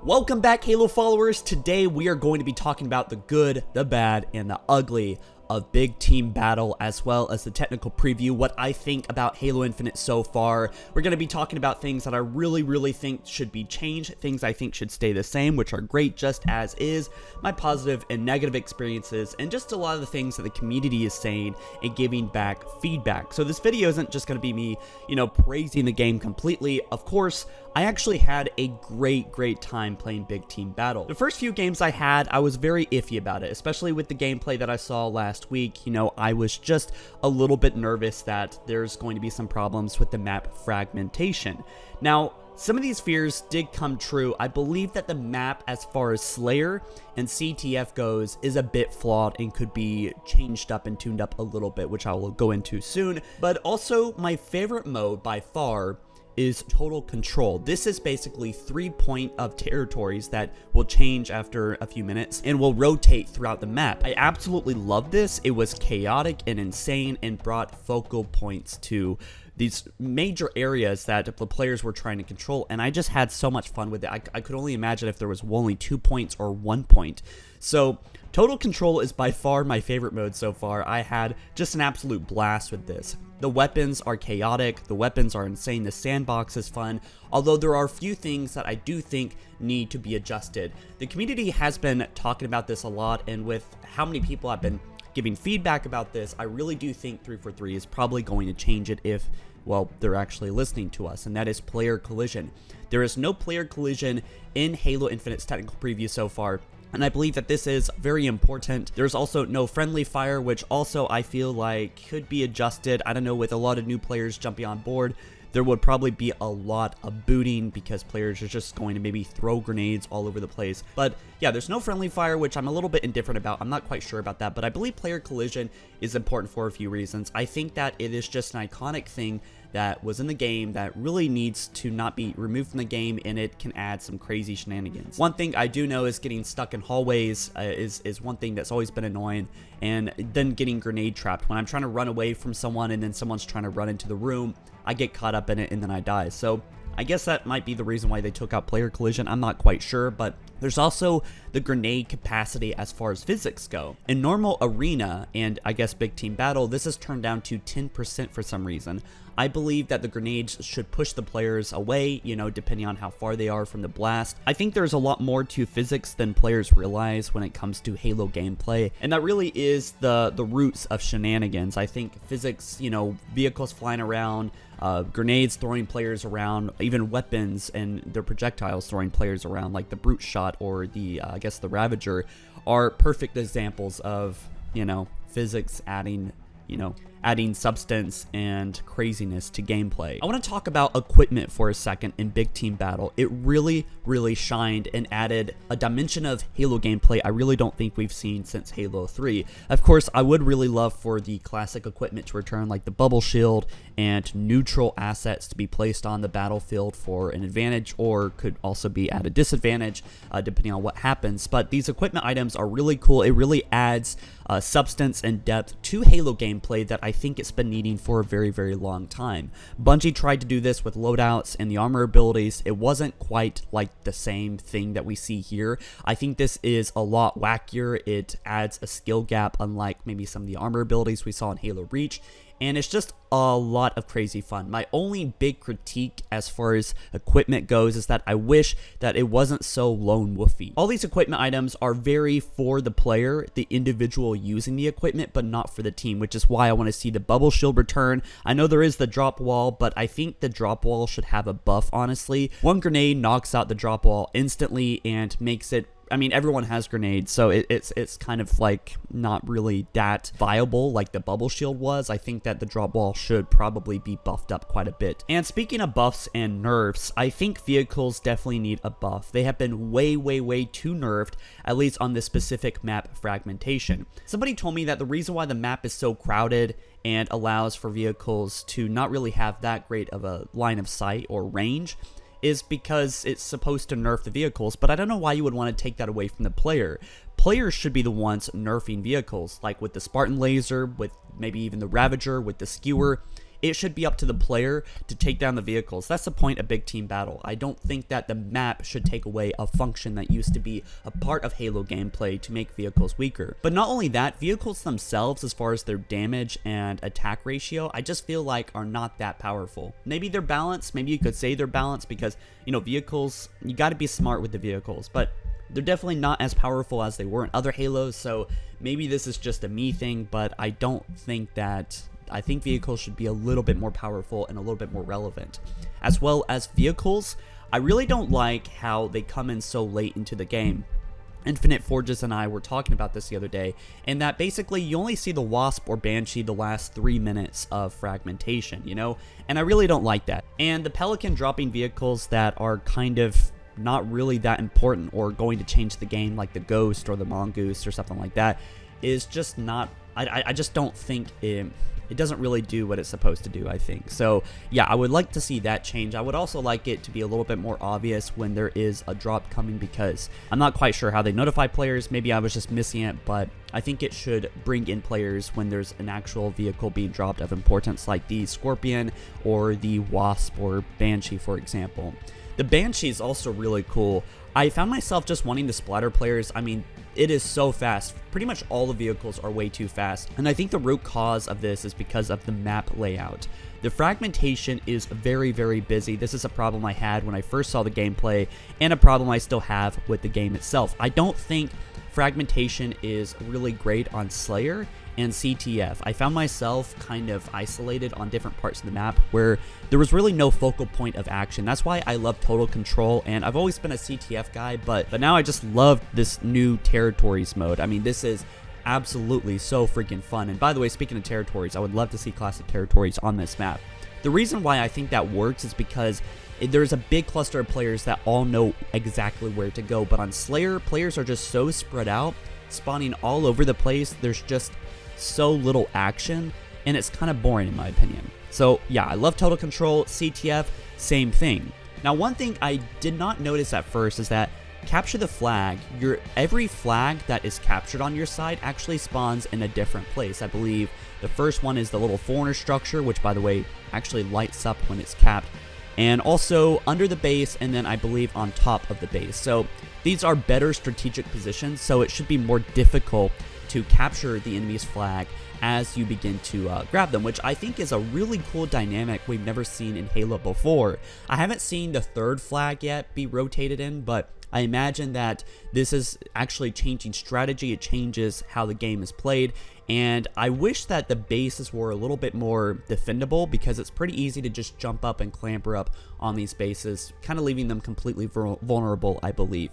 Welcome back, Halo followers. Today we are going to be talking about the good, the bad, and the ugly of Big Team Battle, as well as the technical preview, what I think about Halo Infinite so far. We're going to be talking about things that I really think should be changed, things I think should stay the same, which are great just as is, my positive and negative experiences, and just a lot of the things that the community is saying and giving back feedback. So this video isn't just going to be me, praising the game completely. Of course, I actually had a great time playing Big Team Battle. The first few games I had, I was very iffy about it, especially with the gameplay that I saw last week. I was just a little bit nervous that there's going to be some problems with the map fragmentation. Now, some of these fears did come true. I believe that the map, as far as Slayer and CTF goes, is a bit flawed and could be changed up and tuned up a little bit, which I will go into soon. But also, my favorite mode by far is Total Control. This is basically 3 point of territories that will change after a few minutes and will rotate throughout the map. I absolutely love this. It was chaotic and insane and brought focal points to these major areas that the players were trying to control, and I just had so much fun with it. I could only imagine if there was only 2 points or 1 point. So Total Control is by far my favorite mode so far. I had just an absolute blast with this. The weapons are chaotic, the weapons are insane, the sandbox is fun, although there are a few things that I do think need to be adjusted. The community has been talking about this a lot, and with how many people have been giving feedback about this, I really do think 343 is probably going to change it if, well, they're actually listening to us, and that is player collision. There is no player collision in Halo Infinite's technical preview so far, and I believe that this is very important. There's also no friendly fire, which also I feel like could be adjusted. I don't know, with a lot of new players jumping on board, there would probably be a lot of booting because players are just going to maybe throw grenades all over the place. But yeah, there's no friendly fire, which I'm a little bit indifferent about. I'm not quite sure about that, but I believe player collision is important for a few reasons. I think that it is just an iconic thing that was in the game that really needs to not be removed from the game, and it can add some crazy shenanigans. One thing I do know is getting stuck in hallways is one thing that's always been annoying, and then getting grenade trapped. When I'm trying to run away from someone and then someone's trying to run into the room, I get caught up in it and then I die. So I guess that might be the reason why they took out player collision. I'm not quite sure, but there's also the grenade capacity as far as physics go. In normal arena and I guess Big Team Battle, this is turned down to 10% for some reason. I believe that the grenades should push the players away, depending on how far they are from the blast. I think there's a lot more to physics than players realize when it comes to Halo gameplay, and that really is the roots of shenanigans. I think physics, vehicles flying around, grenades throwing players around, even weapons and their projectiles throwing players around, like the Brute Shot or the, I guess the Ravager, are perfect examples of, physics adding substance and craziness to gameplay. I want to talk about equipment for a second in Big Team Battle. It really shined and added a dimension of Halo gameplay I really don't think we've seen since Halo 3. Of course, I would really love for the classic equipment to return, like the bubble shield and neutral assets to be placed on the battlefield for an advantage, or could also be at a disadvantage depending on what happens. But these equipment items are really cool. It really adds substance and depth to Halo gameplay that I think it's been needing for a very long time. Bungie tried to do this with loadouts and the armor abilities. It wasn't quite like the same thing that we see here. I think this is a lot wackier. It adds a skill gap, unlike maybe some of the armor abilities we saw in Halo Reach, and it's just a lot of crazy fun. My only big critique as far as equipment goes is that I wish that it wasn't so lone wolfy. All these equipment items are very for the player, the individual using the equipment, but not for the team, which is why I want to see the bubble shield return. I know there is the drop wall, but I think the drop wall should have a buff, honestly. One grenade knocks out the drop wall instantly and makes it, I mean, everyone has grenades, so it's kind of like not really that viable like the bubble shield was. I think that the drop wall should probably be buffed up quite a bit. And speaking of buffs and nerfs, I think vehicles definitely need a buff. They have been way too nerfed, at least on this specific map fragmentation. Somebody told me that the reason why the map is so crowded and allows for vehicles to not really have that great of a line of sight or range is because it's supposed to nerf the vehicles, but I don't know why you would want to take that away from the player. Players should be the ones nerfing vehicles, like with the Spartan Laser, with maybe even the Ravager, with the Skewer. it should be up to the player to take down the vehicles. That's the point of big team battle. I don't think that the map should take away a function that used to be a part of Halo gameplay to make vehicles weaker. But not only that, vehicles themselves, as far as their damage and attack ratio, I just feel like are not that powerful. Maybe they're balanced, maybe you could say they're balanced because, you know, vehicles, you got to be smart with the vehicles, but they're definitely not as powerful as they were in other Halos, so maybe this is just a me thing, but I don't think that, I think vehicles should be a little bit more powerful and a little bit more relevant. As well as vehicles, I really don't like how they come in so late into the game. Infinite Forges and I were talking about this the other day, and that basically you only see the Wasp or Banshee the last 3 minutes of Fragmentation, you know? And I really don't like that. And the Pelican dropping vehicles that are kind of not really that important or going to change the game, like the Ghost or the Mongoose or something like that, is just not, I just don't think it doesn't really do what it's supposed to do, I think. So yeah, I would like to see that change. I would also like it to be a little bit more obvious when there is a drop coming, because I'm not quite sure how they notify players. Maybe I was just missing it, but I think it should bring in players when there's an actual vehicle being dropped of importance, like the Scorpion or the Wasp or Banshee, for example. The Banshee is also really cool. I found myself just wanting to splatter players. I mean, it is so fast. Pretty much all the vehicles are way too fast. And I think the root cause of this is because of the map layout. The fragmentation is very, very busy. This is a problem I had when I first saw the gameplay, and a problem I still have with the game itself. I don't think fragmentation is really great on Slayer and CTF. I found myself kind of isolated on different parts of the map where there was really no focal point of action. That's why I love Total Control, and I've always been a CTF guy, but now I just love this new territories mode. I mean, this is absolutely so freaking fun. And by the way, speaking of territories, I would love to see classic territories on this map. The reason why I think that works is because there's a big cluster of players that all know exactly where to go, but on Slayer, players are just so spread out, spawning all over the place. There's just so little action, and it's kind of boring in my opinion. So yeah, I love Total Control. CTF, same thing. Now, one thing I did not notice at first is that capture the flag, every flag that is captured on your side actually spawns in a different place. I believe the first one is the little foreigner structure, which by the way actually lights up when it's capped, and also under the base, and then I believe on top of the base. So these are better strategic positions, so it should be more difficult to capture the enemy's flag as you begin to grab them, which I think is a really cool dynamic we've never seen in Halo before. I haven't seen the third flag yet be rotated in, but I imagine that this is actually changing strategy. It changes how the game is played, and I wish that the bases were a little bit more defendable, because it's pretty easy to just jump up and clamber up on these bases, kind of leaving them completely vulnerable, I believe.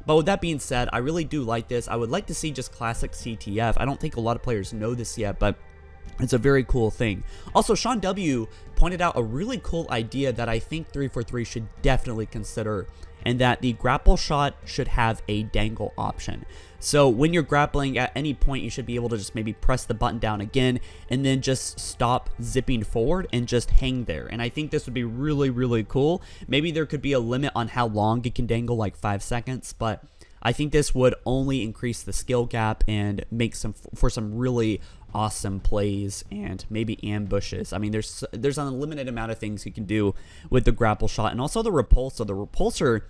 But with that being said, I really do like this. I would like to see just classic CTF. I don't think a lot of players know this yet, but it's a very cool thing. Also, Sean W. pointed out a really cool idea that I think 343 should definitely consider, and that the grapple shot should have a dangle option. So when you're grappling at any point, you should be able to just maybe press the button down again and then just stop zipping forward and just hang there. And I think this would be really, really cool. Maybe there could be a limit on how long it can dangle, like 5 seconds, but I think this would only increase the skill gap and make for some really awesome plays and maybe ambushes. I mean, there's an unlimited amount of things you can do with the grapple shot, and also the repulsor. The repulsor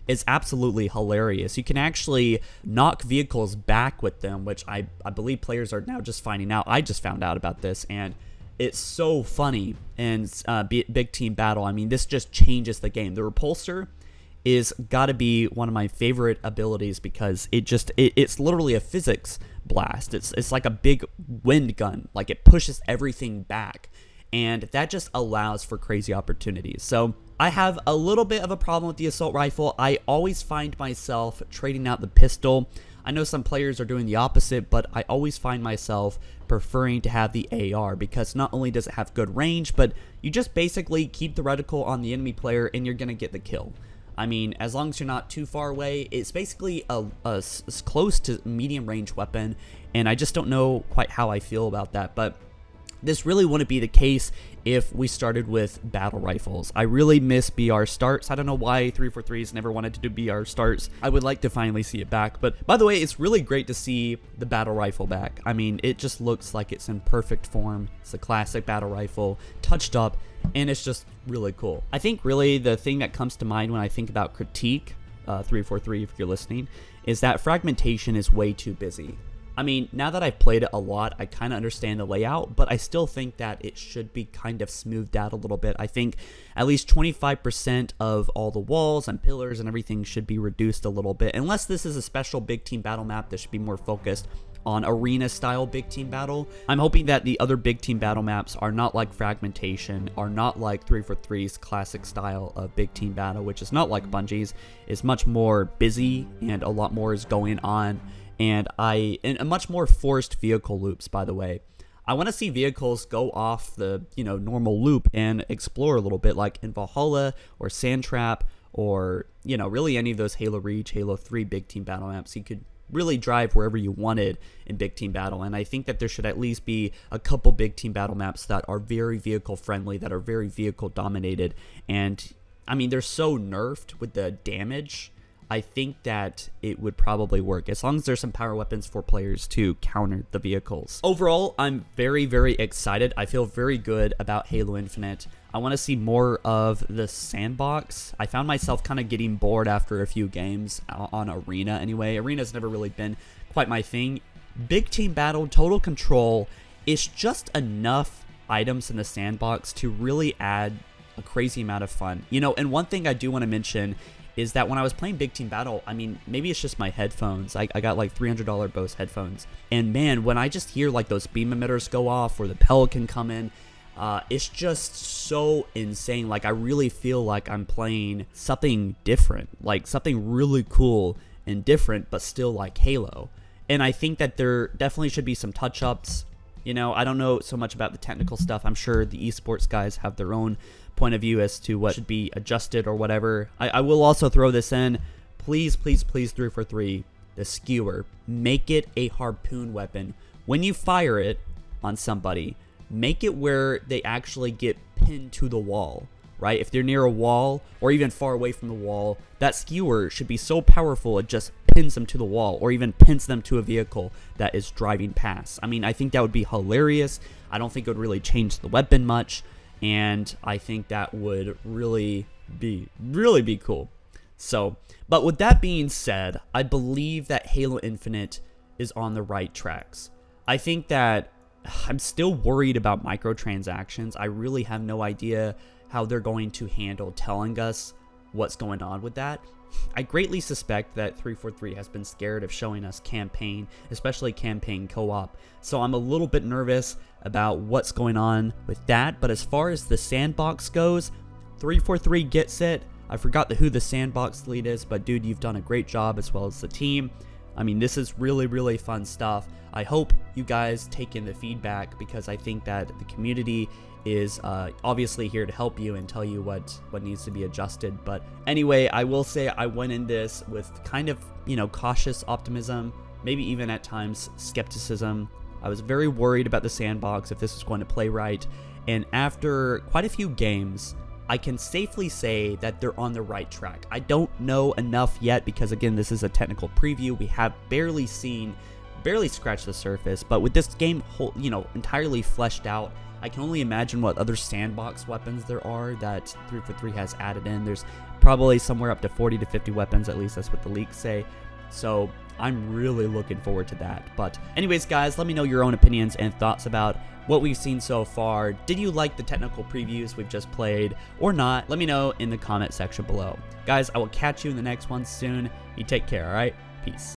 is absolutely hilarious. You can actually knock vehicles back with them, which I believe players are now just finding out. I just found out about this, and it's so funny in big team battle. I mean, this just changes the game. The repulsor is gotta be one of my favorite abilities, because it's literally a physics blast. It's like a big wind gun. Like, it pushes everything back, and that just allows for crazy opportunities. So I have a little bit of a problem with the assault rifle. I always find myself trading out the pistol. I know some players are doing the opposite, but I always find myself preferring to have the AR, because not only does it have good range, but you just basically keep the reticle on the enemy player and you're gonna get the kill. I mean, as long as you're not too far away, it's basically a close to medium range weapon, and I just don't know quite how I feel about that. But This really wouldn't be the case if we started with battle rifles. I really miss BR starts. I don't know why 343's never wanted to do BR starts. I would like to finally see it back. But by the way, it's really great to see the battle rifle back. I mean, it just looks like it's in perfect form. It's a classic battle rifle, touched up, and it's just really cool. I think really the thing that comes to mind when I think about critique, 343 if you're listening, is that fragmentation is way too busy. I mean, now that I've played it a lot, I kind of understand the layout, but I still think that it should be kind of smoothed out a little bit. I think at least 25% of all the walls and pillars and everything should be reduced a little bit. Unless this is a special big team battle map that should be more focused on arena style big team battle. I'm hoping that the other big team battle maps are not like Fragmentation, are not like 343's classic style of big team battle, which is not like Bungie's, is much more busy and a lot more is going on. And a much more forced vehicle loops, by the way. I want to see vehicles go off the, normal loop and explore a little bit, like in Valhalla or Sandtrap or, really any of those Halo Reach, Halo 3 big team battle maps. You could really drive wherever you wanted in big team battle. And I think that there should at least be a couple big team battle maps that are very vehicle friendly, that are very vehicle dominated. And I mean, they're so nerfed with the damage. I think that it would probably work as long as there's some power weapons for players to counter the vehicles. Overall, I'm very, very excited. I feel very good about Halo Infinite. I want to see more of the sandbox. I found myself kind of getting bored after a few games on Arena anyway. Arena's never really been quite my thing. Big team battle, total control is just enough items in the sandbox to really add a crazy amount of fun. And one thing I do want to mention is that when I was playing Big Team Battle, I mean, maybe it's just my headphones. I got like $300 Bose headphones. And man, when I just hear like those beam emitters go off or the Pelican come in, it's just so insane. Like I really feel like I'm playing something different, like something really cool and different, but still like Halo. And I think that there definitely should be some touch-ups. I don't know so much about the technical stuff. I'm sure the esports guys have their own point of view as to what should be adjusted or whatever. I will also throw this in. Please, please, please, 343, the Skewer. Make it a harpoon weapon. When you fire it on somebody, make it where they actually get pinned to the wall, right? If they're near a wall or even far away from the wall, that Skewer should be so powerful it just pins them to the wall or even pins them to a vehicle that is driving past. I mean, I think that would be hilarious. I don't think it would really change the weapon much, and I think that would really be cool. So, but with that being said, I believe that Halo Infinite is on the right tracks. I think that I'm still worried about microtransactions. I really have no idea how they're going to handle telling us what's going on with that. I greatly suspect that 343 has been scared of showing us campaign, especially campaign co-op. So I'm a little bit nervous about what's going on with that. But as far as the sandbox goes, 343 gets it. I forgot who the sandbox lead is, but dude, you've done a great job as well as the team. I mean, this is really, really fun stuff. I hope you guys take in the feedback because I think that the community is obviously here to help you and tell you what needs to be adjusted. But anyway, I will say I went in this with kind of, cautious optimism, maybe even at times skepticism. I was very worried about the sandbox, if this was going to play right. And after quite a few games, I can safely say that they're on the right track. I don't know enough yet because, again, this is a technical preview. We have barely scratched the surface. But with this game, entirely fleshed out, I can only imagine what other sandbox weapons there are that 343 has added in. There's probably somewhere up to 40 to 50 weapons, at least that's what the leaks say. So I'm really looking forward to that. But anyways, guys, let me know your own opinions and thoughts about what we've seen so far. Did you like the technical previews we've just played or not? Let me know in the comment section below. Guys, I will catch you in the next one soon. You take care, all right? Peace.